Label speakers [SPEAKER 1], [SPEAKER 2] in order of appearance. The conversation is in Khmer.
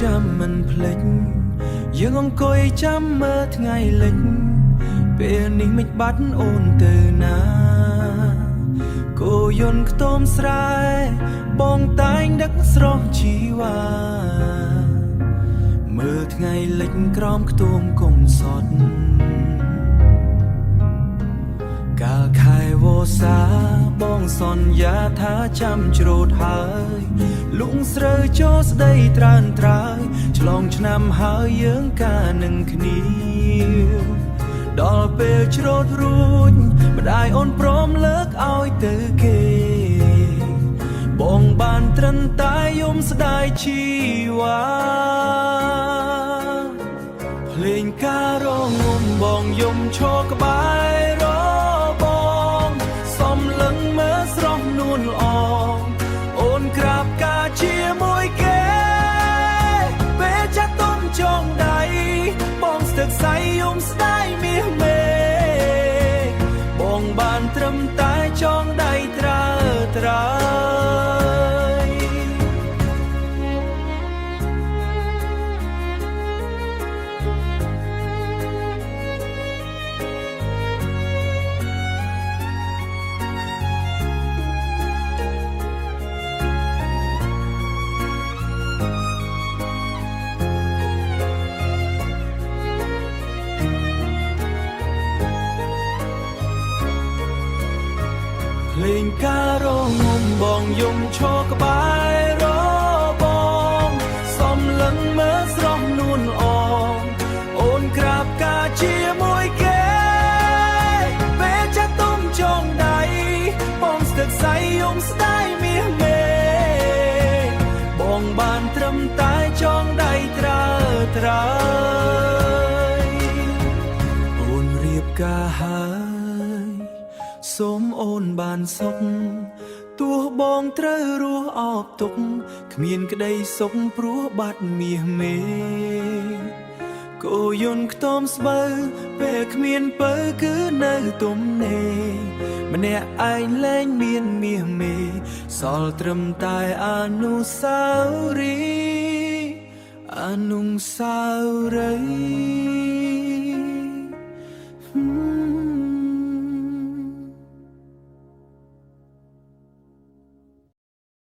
[SPEAKER 1] ចាំមិនភ្លេចយើងអង្គុយចាំមើលថ្ងៃលិចពេលនេះមិនបាត់អូនទៅណាគោយន្តខ្ទមស្រែបងតែងដឹកស្រស់ជីវ៉ាមើលថ្ងៃលិចក្រោមខ្ទមគុំសត់កាលខែវស្សាបងសន្យាថាចាំច្រូតហើយលងស្រូវចូលស្ដីត្រានត្រើយឆ្លងឆ្នាំហើយយើងកានឹងគ្នាដល់ពេលច្រូតរួចម្ដាយអូនព្រមលើកឲ្យទៅគេបងបានត្រឹមតែយំស្ដាយជីវ៉ាភ្លេងការរងំបងយំឈរក្បែរបងសំលឹងមើលស្រស់នួនល្អអូនក្រាបការជាមួយគេពេលចាក់ទុំចងដៃបងស្ទឹកសៃយំស្ដាយមាសមេបងបានត្រឹមតែចងដៃត្រើត្រើលេងការរងំបងយំឈរក្បែរបងសំលឹងមើលស្រស់នួនល្អអូនក្រាបការជាមួយគេពេលចាក់ទុំចងដៃបងស្ទឹកសៃយំស្ដាយមាសមេបងបានត្រឹមតែចងដៃត្រើត្រើយអូនរៀបការហើយសូមអូនបានសុខទោះបងត្រូវរស់អបទុកគ្មានក្តីសុខព្រោះបាត់មាសមេគោយន្តខ្ទមស្បូវពេលគ្មានពៅគឺនៅទំនេរម្នាក់ឯងលែងមានមាសមេសល់ត្រឹមតែអនុស្សាវរីយ៍អនុស្សាវរីយ៍